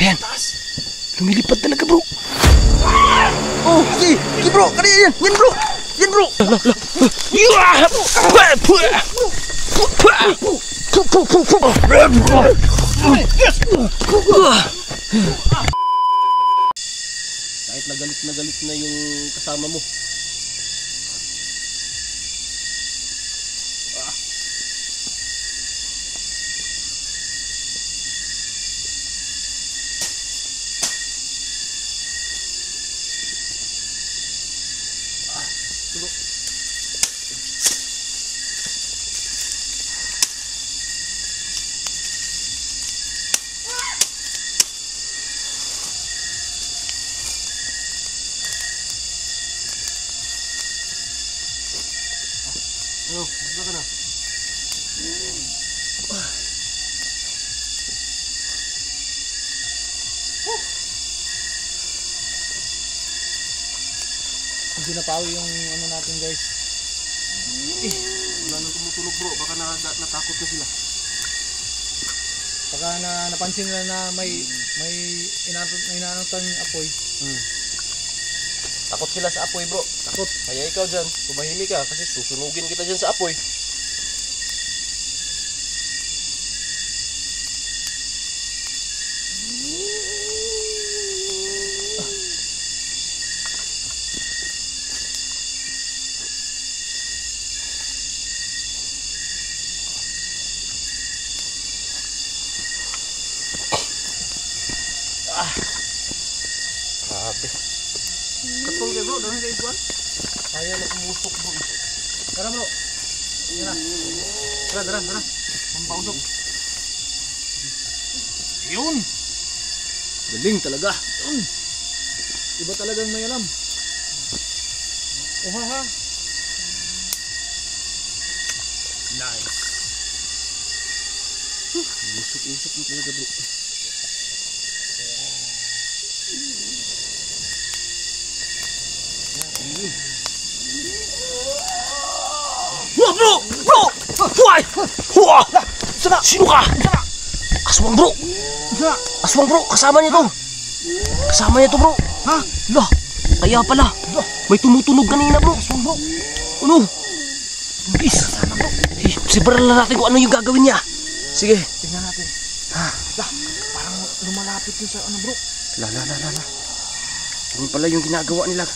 Ayan. Lumilipad talaga, bro. Oh, sige bro, kanina yan. Yan bro. Yan bro. Kahit na galit na yung kasama mo. Ano? Basta ka na. Hindi napawi yung ano natin guys. Wala nang tumutulog bro, baka natakot na sila. Pagka napansin nila na may inaanong apoy. Takot sila sa apoy bro. Takot. Kaya ikaw dyan, tumahimik ka kasi susunugin kita dyan sa apoy. Grabe. Katol kayo bro, dami kayo iguan. Kaya na umusok bro. Tara bro. Yan na. Tara. Mampausok. Yun. Galing talaga. Yun. Iba talagang may alam. Oh ha. Nice. Usok na talaga bro. Wah bro! Why? Wah! Sino ka? Aswang bro! Aswang bro! Kasama niya to! Kasama niya to bro! Ha? Lah! Kaya pala! May tumutunog kanina bro! Aswang bro! Ano? Bis! Sibaran na natin kung ano yung gagawin niya! Sige! Tingnan natin. Parang lumalapit yun sa ano bro. La. Ano pala yung ginagawa nila?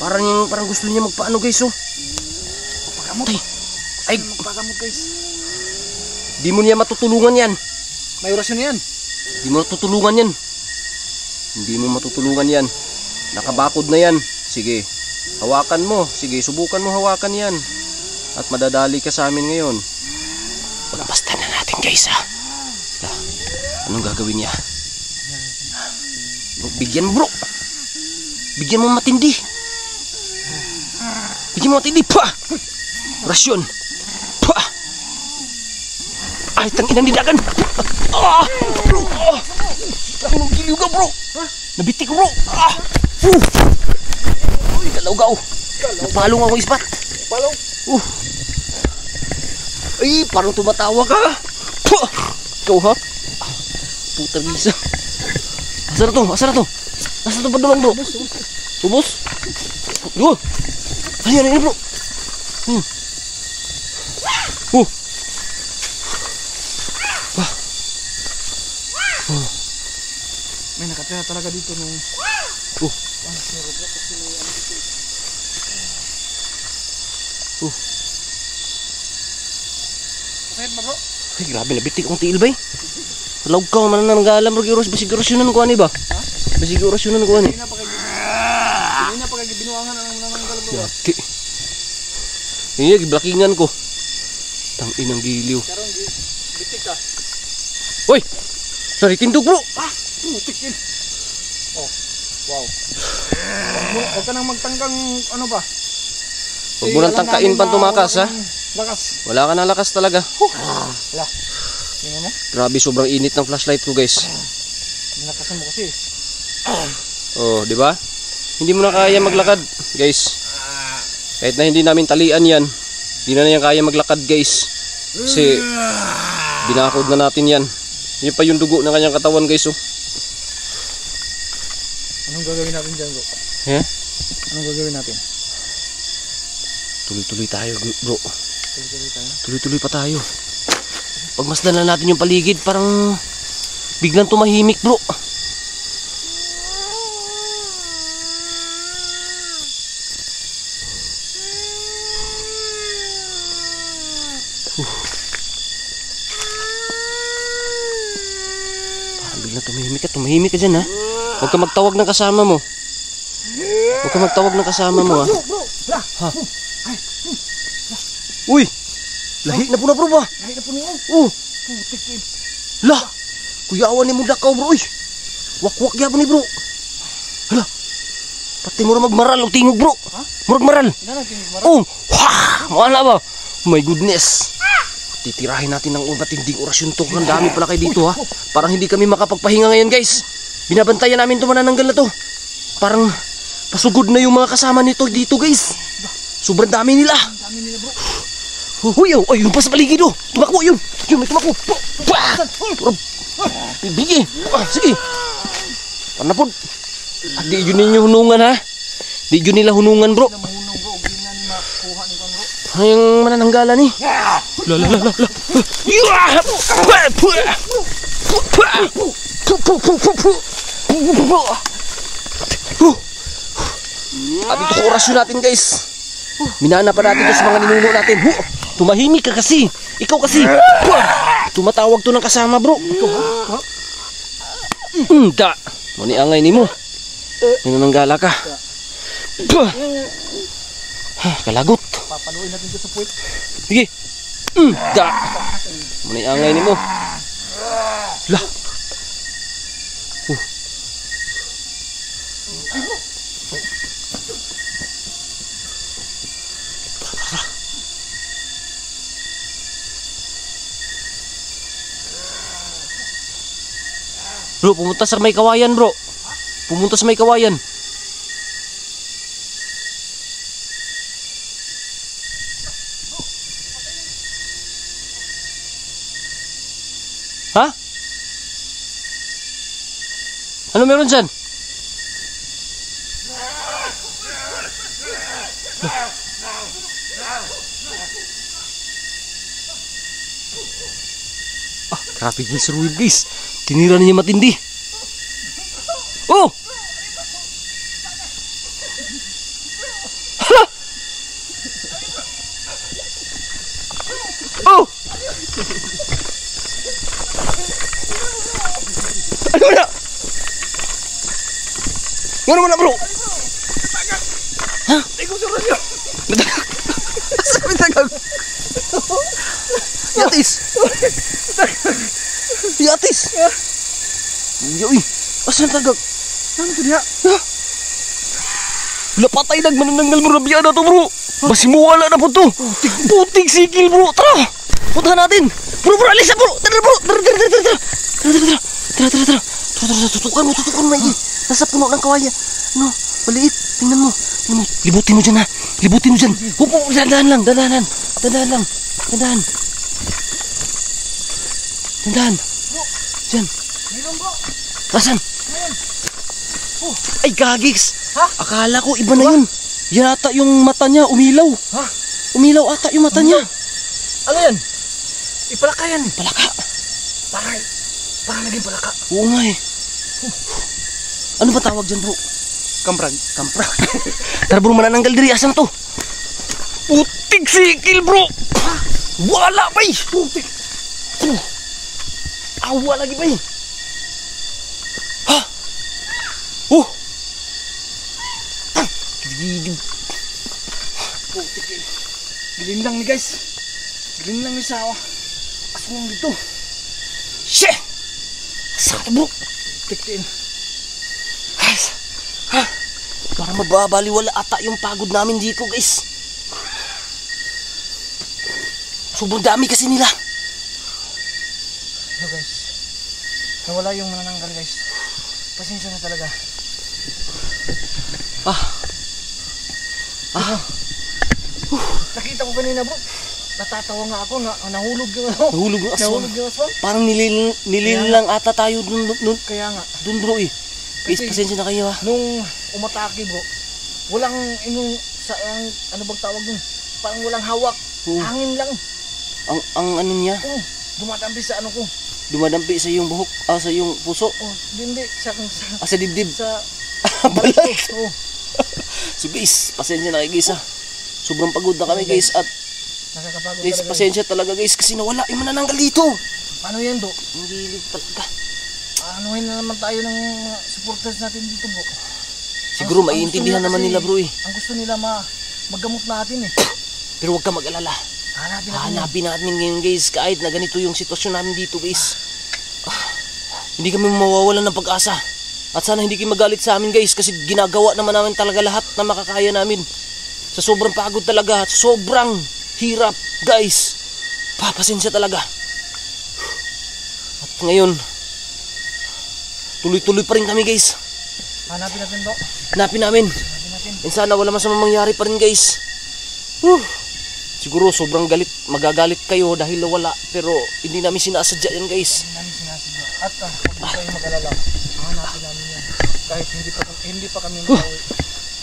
Parang gusto niya magpaano guys oh! Pagamot. Ay! Pagamot guys. Di mo niya matutulungan yan! May orasyon yan. Di mo matutulungan yan! Hindi mo matutulungan yan! Nakabakod na yan! Sige! Hawakan mo! Sige, subukan mo hawakan yan! At madadali ka sa amin ngayon. Pagpastan na natin guys ha! Anong gagawin niya? Bigyan mo bro! Bigyan mo matindi! Bigyan mo matindi! Pa! Rasyon! Pa! Ay, tangin ang didagan! Bro! Ang giliw ka bro! Nabitik ko bro! Uy, galawgaw! Napalong ako ispat! Palong. Ay, parang tumatawa ka! Ikaw ha? Putang isa! Asa na to? Asa na to padulang bro? Ubus? Yun! Ayan bro! May nakatira talaga dito nung Sakit ba bro? Ay, grabe na bitik ang tiil ba eh? Talaw ka man na nanggalam basig orasyonan ko ani ba? Basig orasyonan ko ani. Hindi na pa kayo binuangan ang nananggal bro. Yati. Iya, giblakingan ko. Tangin ang giliw. Karon bitik ka. Hoy! Sorry, tindog bro! Putik yun. Oh, wow. Huwag ka nang magtanggang ano ba? Huwag mo nang tangkain pa tumakas ha. Lakas. Wala ka na lakas talaga. Wala. Tingnan mo? Grabe, sobrang init ng flashlight ko guys. Nakasan mo kasi. Oh, di ba? Hindi mo na kaya maglakad, guys. Kahit na hindi namin talian yan, hindi na yan kaya maglakad, guys. Kasi binakod na natin yan. Yan pa yung dugo ng kanyang katawan, guys. Oh. Anong gagawin natin dyan, bro? Eh? Anong gagawin natin? Tuloy-tuloy tayo bro. Tuloy-tuloy tayo. Tuloy-tuloy pa tayo. Pagmasdan na natin yung paligid, parang biglang tumahimik bro. Parang biglang tumahimik ka. Tumahimik ka dyan ha. Huwag ka magtawag ng kasama mo. Huwag ka magtawag ng kasama mo ha. Bro! La! Ha? Uy! Lahi na po na bro ba? Lahi na po niyo. Oh! Putik eh. Lah! Kuyawan ni mo dakaw bro uy! Wak-wak yapon ni bro! Hala! Pati mo na magmaral o tingog bro! Ha? Murag maral! Ina nagtingin mara. Oh! Wah! Maala ba? Oh my goodness! Titirahin natin ng matinding orasyon to. Ang dami pala kayo dito ha. Parang hindi kami makapagpahinga ngayon guys. Binabantayan namin to manananggal na to. Parang pasugod na yung mga kasama nito dito guys. Sobrang dami nila. Ang dami nila bro. Uy, oh, yung pa sa paligid oh. Tumakbo yun. Yun, may tumakbo. Bigi. Sige. Panapod. Di yun ninyo hunungan ha. Di yun nila hunungan bro. Mahunong bro. Hindi na ni makuha ni kan bro. Yung manananggalan ni. La. At ito ko orasyon natin guys. Minana pa natin ito sa mga ninuno natin. Tumahimik ka kasi. Ikaw kasi. Tumatawag to ng kasama bro. Da. Muni angay ni mo. Nanananggala ka. Kalagot. Papaluin natin dito sa puwit. Sige. Da. Muni angay ni mo. Lah. Bro, pumunta sa may kawayan bro. Pumunta sa may kawayan. Ha? Ano meron dyan? Grabe yung Sir Will guys. Tinira niya matindi. Oh! Hala! Oh! Ano mo na? Ano mo na bro? Ha? Ikaw sa radyo. Sabi tagag. Yatis. Yatis. Yoy. Asan tagag? Ano to diha? Wala patay manananggal mo rabiya na to bro. Basi mo wala na po to. Putik sikil bro. Tara. Puntahan natin. Bro, alis na bro. Tara bro. Tara. Tutukan mo maigi. Nasa puno ng kawayan. Ano? Maliit. Tingnan mo. Libutin mo dyan ha. Libutin mo dyan. Hupo. Dandahan lang. Dandahan. Dyan. Meron bro. Asan? Ay, gagigs. Ha? Akala ko iba na yun. Yata yung mata niya umilaw. Ha? Umilaw ata yung mata niya. Ano yan? Ipalaka yan. Palaka. Parang naging palaka. Oo nga eh. Ano ba tawag dyan bro? Kamprag. Kampra. Tara bro, manananggal diri. Asan to? Putik sikil bro. Wala ba eh. Putik. Awa lagi ba eh. Ha? Oh. Putik eh. Gilindang ni guys. Gilindang ni sawa. Asong dito. Shit. Saan to bro? Putik eh. Ha? Parang mababaliwala ata yung pagod namin dito guys. Sobrang dami kasi nila. Ano guys? Nawala yung manananggal guys. Pasensya na talaga. Nakita ko kanina bro. Natatawa nga ako. Nahulog yung ano. Nahulog yung aswang. Nahulog yung aswang. Parang nilin lang ata tayo dun Kaya nga. bro eh. Guys, Kasi pasensya na kayo ha. nung umatake bro, walang ano bang tawag dun? Parang walang hawak. Oo. Hangin lang. Ang ano niya, Oh, dumadampi sa ano ko. dumadampi sa iyong buhok, sa iyong puso, Oh, hindi sa dibdib. sa Balat. ko. Oh, So guys, pasensya na kayo guys ha. Sobrang pagod na kami guys at nakakapagod guys, talaga. pasensya talaga guys kasi nawala yung manananggal dito. Paano yan, do? Ang gilid talaga. Anuhin na naman tayo ng mga supporters natin dito, bro. Siguro Ang maiintindihan gusto naman kasi- nila bro eh. Ang gusto nila magamot natin eh. Pero huwag ka mag-alala. Hanapin natin. Hanapin natin ngayon guys kahit na ganito yung sitwasyon namin dito guys. Hindi kami mawawalan ng pag-asa. At sana hindi kayo magalit sa amin guys kasi ginagawa naman namin talaga lahat na makakaya namin. Sa sobrang pagod talaga at sobrang hirap guys. Pasensya talaga. At ngayon, tuloy-tuloy pa rin kami guys. Hanapin natin, bro. Hanapin namin. Hanapin natin. And sana wala masamang mangyari pa rin guys. Siguro sobrang magagalit kayo dahil wala. Pero hindi namin sinasadya yan guys. Hindi namin sinasadya. At huwag kayo mag-alala. Hanapin namin yan. Kahit hindi pa kami makauwi.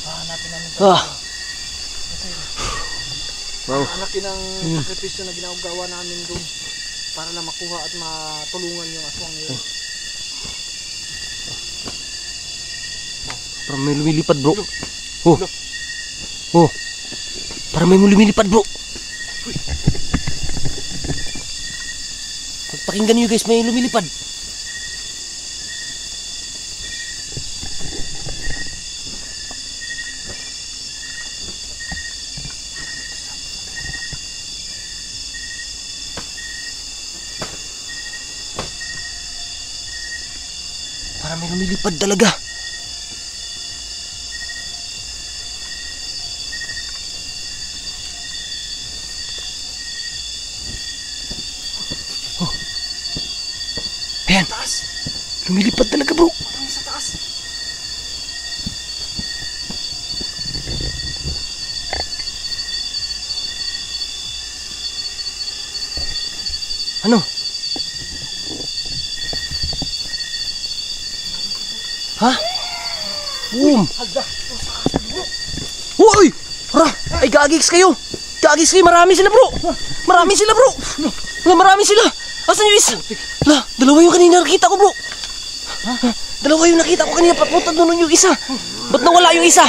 Hanapin namin talaga. Kasi Wow. ang laki ng sakripisyo na ginagawa namin doon para lang makuha at matulungan yung aswang ngayon. Parang may lumilipad bro. Oh. Oh. Parang may lumilipad bro. Pakinggan niyo guys, may lumilipad. Parang may lumilipad talaga. Ayan, lumilipad talaga bro. Parang sa taas. Ano? Ha? Hagda. Uy! Ra! Ay gagix kayo! Gagix kayo! Marami sila bro! Marami sila bro! Marami sila! Asan yung isa? Dalawa yung kanina nakita ko bro! Dalawa yung nakita ko kanina. Patpunta doon yung isa. Ba't nawala yung isa?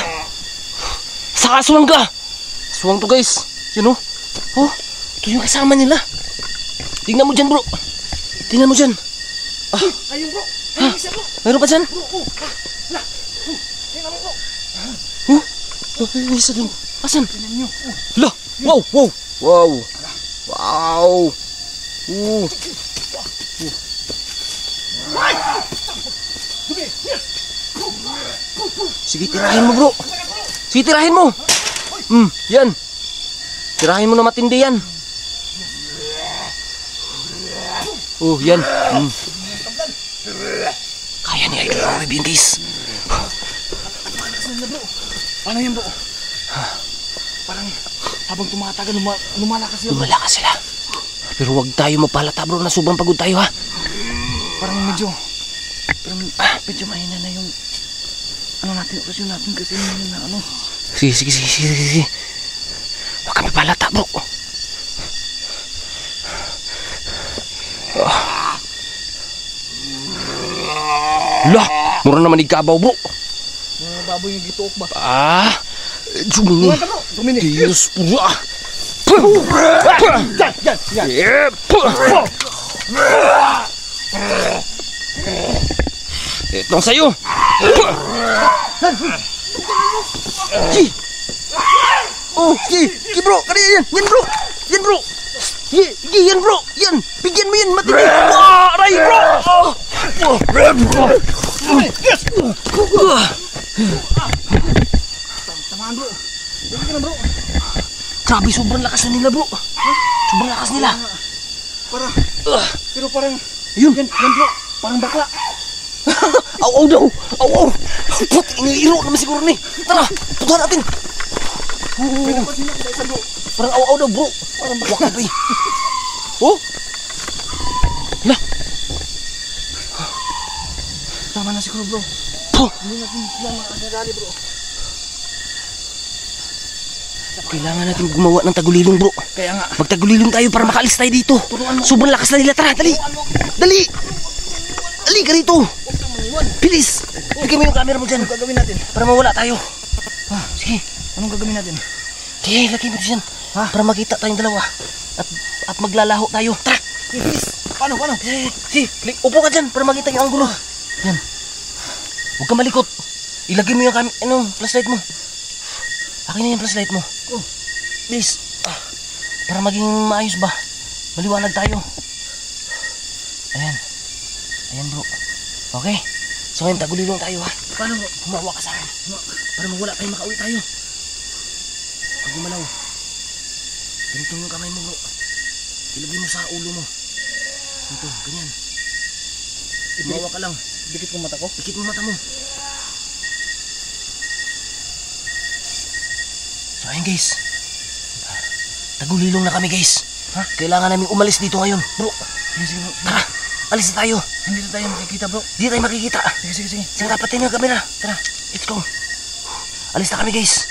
Sa aswang ka! Aswang to guys. Yun o. Oh, ito yung kasama nila. Tingnan mo dyan bro. Tingnan mo dyan. Ayun, bro. Ayun, isa, bro. Mayroon pa dyan? Bro, tingnan mo, bro. May isa dun. Asan? Tingnan nyo. Hala! Wow! Wow! Wow! Wow! Dumi. Sige, tirahin mo bro. Sige, tirahin mo. Yan. Tirahin mo na matindi yan. Oh, yan. Kaya ni Idol Roy yun guys. Paano yan, bro? Parang habang tumatagal, lumalakas sila. Lumalakas sila. Pero wag tayo mapalata bro na sobrang pagod tayo ha. Parang medyo mahina na yung operasyon natin kasi yun na ano. Sige. Huwag kami palata bro. Lah, mura naman ikabaw bro. Mga baboy yung gituok ba? Jumini. Kumanta, bro. Jumini. Diyos pura. Yan. Itong sa'yo. Ki bro, kanina yan. Yan bro. Yan bro. Yan. Bigyan mo yan. Matindi. Aray bro. Tamaan, bro. Dali ka na, bro. Grabe, sobrang lakas na nila bro. Sobrang lakas nila. Pero parang Yun. yan bro. Parang bakla. Aw daw. Aw. Put, iniiro naman siguro ni. Tara, punta natin. May napansin ako sa isa, bro. Parang aw daw bro. Parang bakla pa eh. Oh. Lah. Tama na siguro, bro. Puh. Hindi natin sila makadali bro. Kailangan natin gumawa ng tagulilong bro. Kaya nga. Magtagulilong tayo para makaalis tayo dito. Sobrang lakas na nila. Tara, dali. Dali. Dali ka rito. Huwag kang maniwan. Bilis. Bigyan mo yung camera mo dyan. Anong gagawin natin? Para mawala tayo. Sige. Anong gagawin natin? Sige, lagay mo dyan. Para makita tayong dalawa. At maglalaho tayo. Tara. Bilis. Paano? Sige, upo ka dyan para makita yung anggulo. Yan. Huwag ka malikot. Ilagay mo yung flashlight mo. Akin na yung flashlight mo. Bilis. Para maging maayos ba? Maliwanag tayo. Ayan. Ayan bro. Okay. So ngayon tagulilong tayo ha. Paano bro? Humawa ka sa akin. Para mawala tayo, makauwi tayo. Pag gumalaw. Ganito yung kamay mo bro. Ilagay mo sa ulo mo. Ito, ganyan. Humawa ka lang. Dikit ko mata ko. Pikit mo mata mo. So ayun guys. Tagulilong na kami guys. Kailangan namin umalis dito ngayon. Bro, Sige bro. tara. Alis na tayo. Hindi na tayo makikita bro. Hindi tayo makikita. Sige. Sige, dapat tayo ng kamera. Tara, let's go. Alis na kami guys.